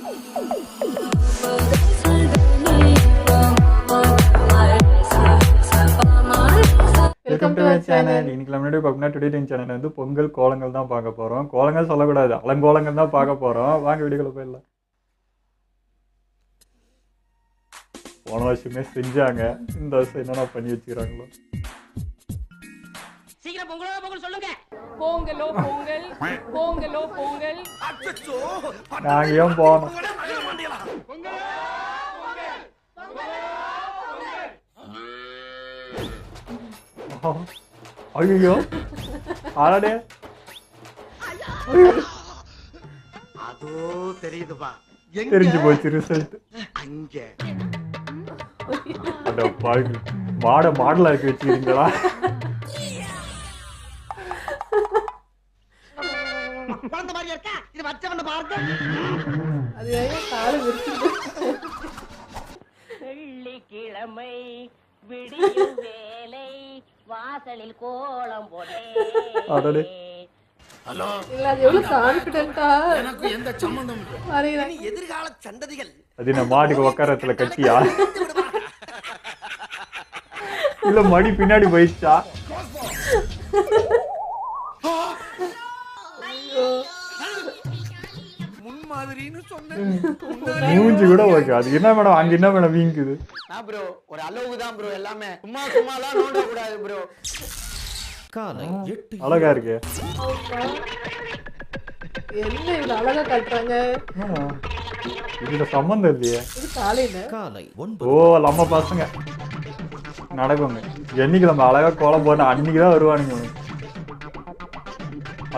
Welcome to our channel. இன்னைக்கு நம்ம பார்த்தீங்கன்னா டுடே டைம் சேனல் வந்து பொங்கல் கோலங்கள் தான் பார்க்க போகிறோம். கோலங்கள் சொல்லக்கூடாது, அலங்கோலங்கள் தான் பார்க்க போகிறோம். வாங்க வீடியோக்குள்ள போயிடலாம். போன வருஷமே செஞ்சாங்க, இந்த வருஷம் என்னென்ன பண்ணி வச்சுக்கிறாங்களோ. சீக்கிரம் பொங்கலோ பொங்கல் சொல்லுங்க. பொங்கலோ பொங்கல், பொங்கலோ பொங்கல். நாங்கள் ஏன் போனோம்? ஐயோ ஆடே அதோ தெரியுதுப்பா, தெரிஞ்சு போச்சு ரிசல்ட். அங்க அட பாவி, மாடலா இருக்கு வச்சுக்கிறீங்களா? குழந்தை மாதிரி இருக்கா இது, வச்சவன பாருங்க. அது ஏன் காலை விரிச்சிட்டு வெள்ளிக்கிழமை விடியும் வேலை வாசலில் கோலம் போடே. அடடே. ஹலோ, இல்ல, அது எவ்வளவு கான்பிடென்ட்டா எனக்கு எந்த சம்பந்தம் வரையறாங்க. எதிர்கால சந்ததிகள் அது நான் மாட்டுக்கு உக்காரத்துல கட்டியா இல்ல மடி பின்னாடி போயிடுச்சா? முன்மாதிரின்னு சொன்னேன். மூஞ்சி கூட ஓகே. அது என்ன மேடம் அங்க என்ன மேடம் வீங்குது? ப்ரோ ஒரு அளவுக்கு தான் ப்ரோ, எல்லாமே சும்மாலாம் நோண்ட கூடாது ப்ரோ. காலை 8 அழகா இருக்கு. என்ன இவ்வளவு அழகா காட்டுறாங்க? இதுல சம்பந்தம் இல்லையே. இது காலையில காலை 9 ஓ நம்ம பசங்க நடக்குங்க. என்னைக்கு நம்ம அழகா கோலம் போன அன்னைக்குதான் வருவானுங்க.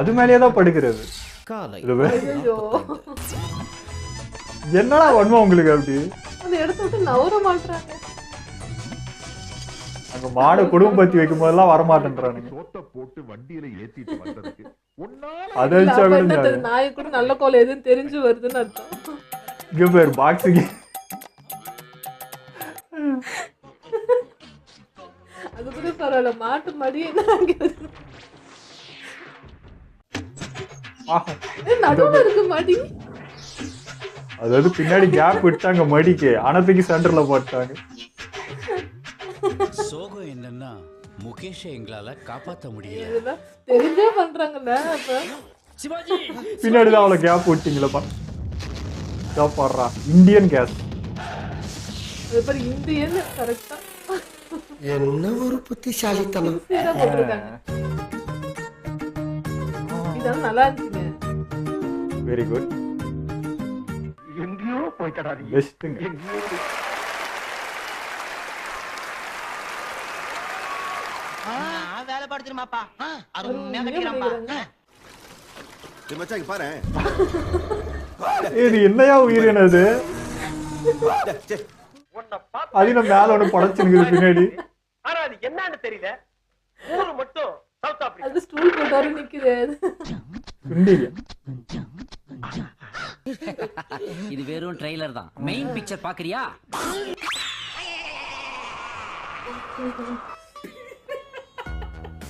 அது மேலேயே தான் படுக்கிறது. காலை ஐயோ, என்னடா பண்ணுவோம் உங்களுக்கு? அப்படி அந்த இடத்த விட்டு நவர மாட்டாங்க. அங்க மாடு குடும்பம் பத்தி வைக்கும் போதெல்லாம் வரமாட்டேன்றானுங்க. போட்டு வண்டியில ஏத்திட்டு வந்ததுக்கு அதை வச்சா கூட நாய் கூட நல்ல கோலம் எதுன்னு தெரிஞ்சு வருதுன்னு அர்த்தம். இங்க பேர் பாக்ஸுக்கு அது கூட பரவாயில்ல, மாட்டு மடி என்ன அங்க இருக்கு. நடுவுல இருக்கு மடி. அதாவது பின்னாடி கேப் விட்டாங்க மடிக்கு, அனத்துக்கு சென்டர்ல போட்டாங்க. சோகம் என்னன்னா முகேஷை எங்களால காப்பாற்ற முடியல. இதெல்லாம் தெரிஞ்சே பண்றாங்கல்ல. அப்ப சிவாஜி பின்னாடிதான் அவ்வளவு கேப் விட்டீங்களப்பா. பாடுறா இந்தியன் கேஸ். அது பாரு, இந்தியன் கரெக்டா என்ன ஒரு புத்திசாலித்தனம். போட்டிருக்காங்க. இதெல்லாம் நல்லா இருந்துச்சுங்க. Very good. எங்கேயோ போய்க்கடா நீ. பெஸ்ட்டுங்க. வேலை படுத்துருமாப்பா. அருமையா கட்டிக்கிறான்ப்பா. மச்சாங்க பாரு. இது என்னையா உயிரினது? அது நம்ம மேல ஒண்ணு படைச்சுனுக்குது பின்னாடி. ஆனா அது என்னன்னு தெரியல. ஊரு மட்டும் சவுத் ஆப்பிரிக்கா. அது ஸ்டூல் போட்டாரு நிக்குது. இந்தியா. இது வெறும் ட்ரெய்லர் தான். மெயின் பிக்சர் பாக்குறியா?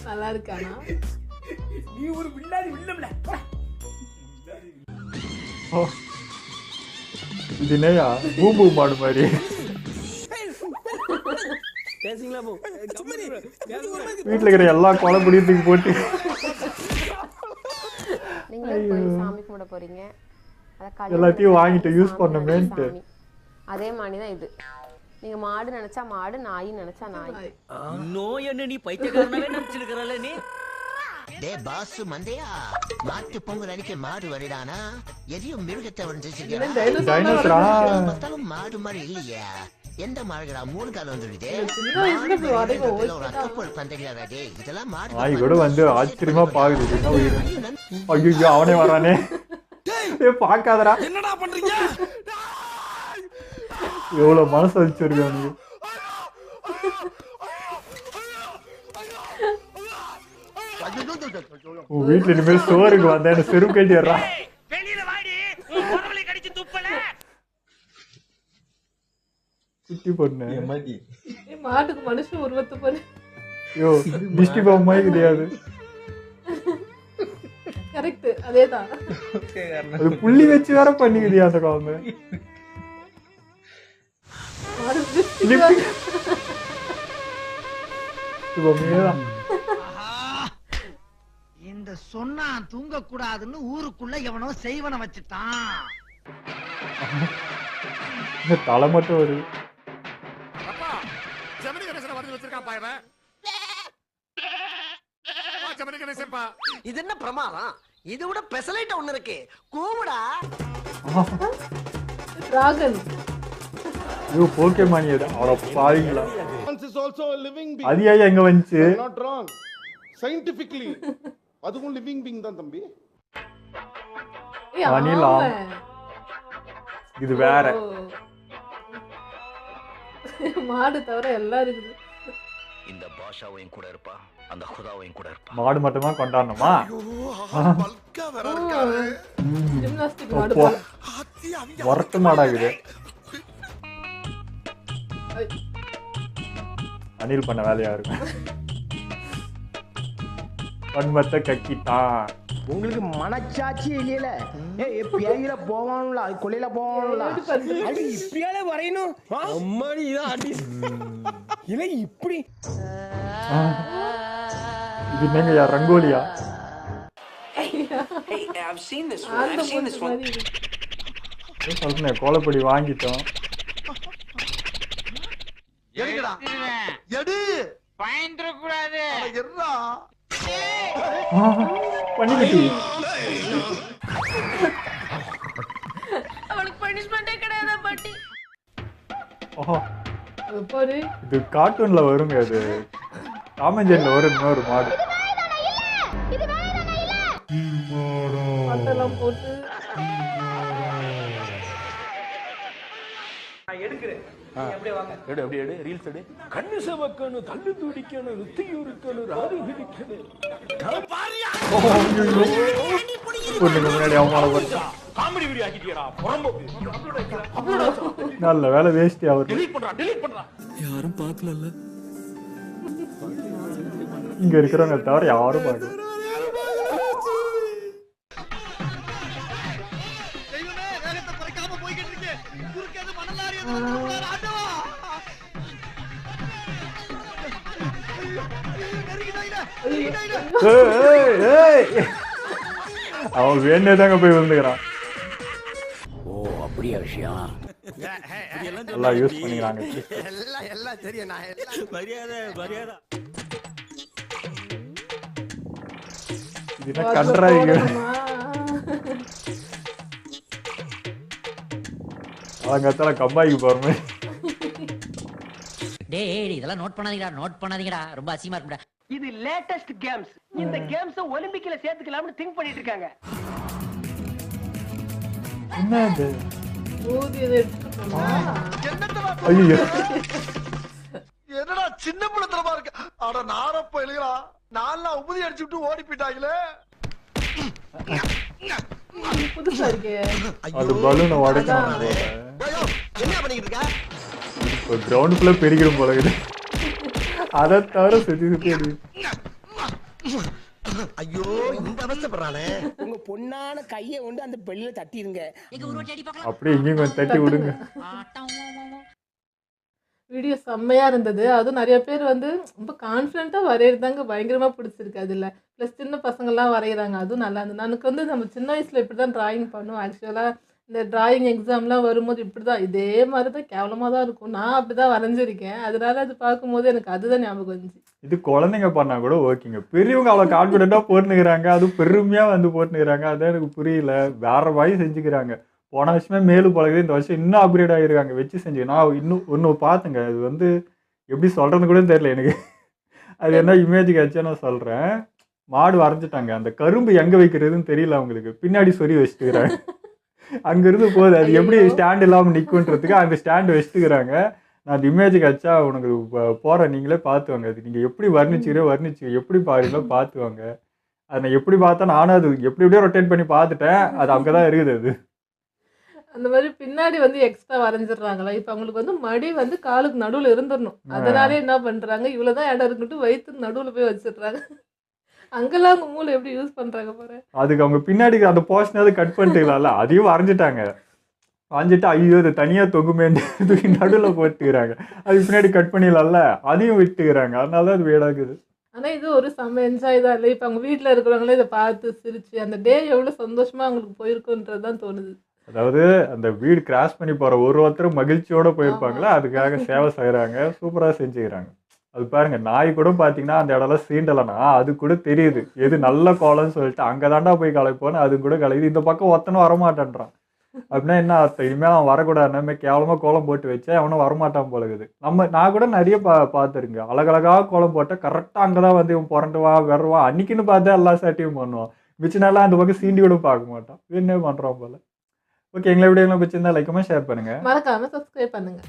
நல்லா இருக்கானா? நீ ஒரு வில்லாதி வில்லம்ல. இது என்னையா பூம்பு மாடு மாதிரி? பேசிங்களா போ. வீட்டுல இருக்கிற எல்லா கோலம் புடியத்துக்கு போட்டு நீங்களும் போய் சாமி கும்பிட போறீங்க. எல்லாத்தையும் வாங்கிட்டு யூஸ் பண்ணமேன்ட்டு. அதே மாதிரி தான் இது. நீங்க மாடு நினைச்சா மாடு, நாய் நினைச்சா நாய். நோய் என்ன நீ பைத்தியக்காரனாவே நினைச்சிருக்கறல நீ. டேய் பாஸ் மந்தையா, மாட்டு பொங்கல் அன்னைக்கு மாடு வருடானா எதையும் மிருகத்தை வந்துச்சு. டைனோசரா? பார்த்தாலும் மாடு மாதிரி இல்லையா? எந்த மாடுகளா 3 காலம் வந்துடுது. அக்கப்போல் பந்தங்களா டே, இதெல்லாம் மாடு. நாய் கூட வந்து ஆச்சரியமா பாக்குது. என்ன உயிர்? ஐயோ அவனே வரானே. பாக்காதடா. என்னடா பண்றீங்க? எவ்வளவு மனசு வச்சிருக்கானு. உன் வீட்டுல இனிமேல் சோறுக்கு வந்தேன் செருப்பு கட்டிடுறா. வெளியில வாடி. உன் உடம்புல கடிச்சு துப்பல. குட்டி பொண்ணு. மாட்டுக்கு மனுஷன் உருவத்தை பண்ணு. ஐயோ திஷ்டி பொம்மை கிடையாது. கரெக்ட் அதேதான். அது புள்ளி வச்சு வேற பண்ணிக்குதியா அந்த குழந்தை. மாடு திருஷ்டி வர- இப்போ மேதான் இந்த சொன்னா தூங்க கூடாதுன்னு ஊருக்குள்ள எவனோ செய்வன வச்சுட்டான். இந்த தலை மட்டும் வருது. ஜெமினி கணேசனை வரைஞ்சு வச்சிருக்கான் பாயவன். ஜெமினி கணேசன்பா. இது என்ன பிரமாதம்? இது விட பெசலைட் ஒண்ணு இருக்கு. கூவுடா. டிராகன். ஐயோ போக்கேமான் இது அவரை பாவீங்களா. is also a living being. அது ஏன் எங்க வந்துச்சு? Not wrong. Scientifically. அதுவும் living being தான் தம்பி. ஏய், அணில் ஆமை. இது வேற. ஓ. மாடு தவிர எல்லாம் இருக்குது. இந்த பாஷாவையும் கூட இருப்பா, அந்த ஹுதாவையும் கூட இருப்பா. மாடு மட்டுமா கொண்டாடணுமா? பல்கா வேற இருக்காரு. ஜிம்னாஸ்டிக் மாடு அப்போ போல. ஒரட்டு மாடாகுது. அணில் பண்ண வேலையா இருக்கும். பண்பத்தை கக்கிட்டான். உங்களுக்கு மனச்சாட்சி இல்லையில பேயில போவானுல கொள்ளையில போவானுல எப்படி பண்றது? அது இப்படியாலே வரையணும் அம்மாடி இதான் அடி இல்லை இப்படி இது என்னங்கய்யா ரங்கோலியா? ஆந்த பொண்ணு மாதிரி இருக்கு. சொல்றேன் கோலப்பொடி வாங்கிட்டோம். எடுங்கடா. எடு. பயந்துட கூடாது எர்ரா. பண்ணிக்கிட்டு அவளுக்கு பனிஷ்மெண்டே கிடையாது பாட்டி. ஓஹோ அது பாரு. இது கார்ட்டூன்ல வருங்க. இது டாமஞ்சேரியில் வரும் இன்னொரு மாடு. பட்டெல்லாம் போட்டு கண்ணு சமக்கணும் கண்ணு துடிக்கணும் நுத்தியும் இருக்கணும் ராடு பிடிக்கணும் பொண்ணுக்கு முன்னாடி அவமானப்படுத்தான். காமெடி வீடியோ ஆக்கிட்டியடா புறம்போக்கு நல்ல வேலை வேஸ்டி அவரு. டெலீட் பண்றா இங்க இருக்கிறவங்க தவிர யாரும் பார்க்கல. தெய்வமே, வேகத்தை குறைக்காம போய்கிட்டு இருக்கு. குறுக்கே அது மணலாரி எதுவும் வந்துடக்கூடாது. ஆண்டவா. ஏய், ஏய், ஏய். அவன் வேண்டதாங்க போய் விழுந்துக்கிறான். ஓ அப்படியா விஷயம். எல்லாம் யூஸ் பண்ணிக்கிறாங்க. எல்லாம் தெரியும் நான் எல்லாம் இது என்ன கன்றாங்க. அவங்கத்தால கம்பாய்க்கு போறமே. டேய் இதெல்லாம் நோட் பண்ணாதீங்கடா ரொம்ப அசிங்கமா இருக்குடா. இது லேட்டஸ்ட் கேம்ஸ். இந்த கேம்ஸ் ஒலிம்பிக்ல சேர்த்துக்கலாம்னு திங்க் பண்ணிட்டு இருக்காங்க. என்ன இது? ஊதியதை எடுத்துட்டோமா? ஐயோ என்னடா சின்ன புள்ளத்தனமா இருக்கு. அட நாரப்ப எழுகிறா. நான்லாம் உபதி அடிச்சு விட்டு ஓடி போயிட்டாங்களே. புதுசா இருக்கே. அது பலூனை உடைக்கணும் போல. ஐயோ, என்ன பண்ணிட்டு இருக்க? இப்போ கிரவுண்டுக்குள்ள பெருகிடும் போல இருக்குது. அதை தவிர சுத்தி சுத்தி அடி. ஐயோ இந்த அவஸ்தைப்படுறானே. உங்க பொண்ணான கையை கொண்டு அந்த பெல்லில தட்டிடுங்க. எங்க ஒரு வாட்டி அடி பார்க்கலாம். அப்படியே இங்கேயும் கொஞ்சம் தட்டி விடுங்க. வீடியோ செம்மையா இருந்தது. அதுவும் நிறைய பேர் வந்து ரொம்ப கான்ஃபிடென்ட்டா வரையறதாங்க பயங்கரமா பிடிச்சிருக்கு. அதுல ப்ளஸ் சின்ன பசங்கள்லாம் வரைகிறாங்க. அதுவும் நல்லா இருந்தது. எனக்கு வந்து நம்ம சின்ன வயசுல இப்படி தான் டிராயிங் பண்ணுவோம். ஆக்சுவலாக இந்த டிராயிங் எக்ஸாம்லாம் வரும்போது இப்படி தான் இதே மாதிரி தான் கேவலமாக தான் இருக்கும். நான் அப்படி தான் வரைஞ்சிருக்கேன். அதனால அது பார்க்கும்போது எனக்கு அதுதான் ஞாபகம் வந்துச்சு. இது குழந்தைங்க பண்ணா கூட ஓகேங்க. பெரியவங்க அவ்வளோ கான்ஃபிடென்ட்டாக போட்டுனுக்கிறாங்க. அதுவும் பெருமையாக வந்து போட்டுனுக்கிறாங்க. அதான் எனக்கு புரியல. வேற மாதிரி செஞ்சுக்கிறாங்க. போன வருஷமே மேலும் பழகுது. இந்த வருஷம் இன்னும் அப்கிரேட் ஆகிருக்காங்க வச்சு செஞ்சு. நான் இன்னும் ஒன்று பார்த்தேங்க. அது வந்து எப்படி சொல்கிறது கூட தெரியல எனக்கு. அது என்ன இமேஜுக்கு ஆச்சா நான் சொல்கிறேன். மாடு வரைஞ்சிட்டாங்க. அந்த கரும்பு எங்கே வைக்கிறதுன்னு தெரியல அவங்களுக்கு. பின்னாடி சொறி வச்சுட்டுக்கிறாங்க. அங்கேருந்து போகுது. அது எப்படி ஸ்டாண்ட் இல்லாமல் நிற்குன்றதுக்கு அந்த ஸ்டாண்டு வச்சுட்டுக்கிறாங்க. நான் அந்த இமேஜுக்கு ஆச்சா உனக்கு போகிறேன். நீங்களே பார்த்துவாங்க. அது நீங்கள் எப்படி வர்ணிச்சு எப்படி பாருங்களோ பார்த்துவாங்க. அதை நான் எப்படி பார்த்தா நானும் அது எப்படி எப்படியோ ரொட்டேட் பண்ணி பார்த்துட்டேன். அது அங்கே தான் இருக்குது. அது அந்த மாதிரி பின்னாடி வந்து எக்ஸ்ட்ரா வரைஞ்சிடுறாங்களா. இப்போ அவங்களுக்கு வந்து மடி வந்து காலுக்கு நடுவில் இருந்துடணும். அதனாலே என்ன பண்ணுறாங்க, இவ்வளோதான் இடம் இருக்குன்ட்டு வயிற்றுக்கு நடுவில் போய் வச்சிடுறாங்க. அங்கெல்லாம் அவங்க மூளை எப்படி யூஸ் பண்றாங்க பாரு. அதுக்கு அவங்க பின்னாடி அந்த போர்ஷனாவது கட் பண்ணிட்டுலாம்ல, அதையும் வரைஞ்சிட்டாங்க. வரைஞ்சிட்டு ஐயோ இது தனியா தொங்குமேன்னு தூக்கி நடுவில் போட்டுக்கிறாங்க. அதுக்கு பின்னாடி கட் பண்ணிடலாம்ல, அதையும் விட்டுக்கிறாங்க. அதனால தான் அது வேடாக்குது. ஆனா இது ஒரு செம்ம என்ஜாய் தான் இல்லை? இப்போ அவங்க வீட்டில் இருக்கிறவங்களே இதை பார்த்து சிரிச்சு அந்த டே எவ்வளோ சந்தோஷமா அவங்களுக்கு போயிருக்குன்றது தான் தோணுது. அதாவது அந்த வீடு கிராஸ் பண்ணி போற ஒருத்தரும் மகிழ்ச்சியோட போயிருப்பாங்களா, அதுக்காக சேவை செய்யறாங்க, சூப்பரா செஞ்சுக்கிறாங்க. அது பாருங்க, நாய் கூட பாத்தீங்கன்னா அந்த இடம்லாம் சீண்டலைன்னா அது கூட தெரியுது எது நல்ல கோலம்னு சொல்லிட்டு அங்கதாண்டா போய் கலைப்போன்னு அது கூட கலையுது. இந்த பக்கம் ஒத்தனும் வரமாட்டேன்றான். அப்படின்னா என்ன அர்த்தம்? இனிமே அவன் வரக்கூடாது, நம்ம கேவலமா கோலம் போட்டு வச்சா அவனும் வரமாட்டான் போலகுது. நான் கூட நிறைய பார்த்துருங்க, அழகழகா கோலம் போட்டா கரெக்டா அங்கதான் வந்து இவன் புரண்டுவான் வருவான். அன்னைக்குன்னு பார்த்தா எல்லா சாட்டியும் பண்ணுவான். மிச்ச நாளா அந்த பக்கம் சீண்டி கூட பார்க்க மாட்டான். என்ன பண்றான் போல. ஓகே, எங்களை வீடியோ பிடிச்சிருந்தா லைக் ஷேர் பண்ணுங்க, மறக்காம சப்ஸ்கிரைப் பண்ணுங்க.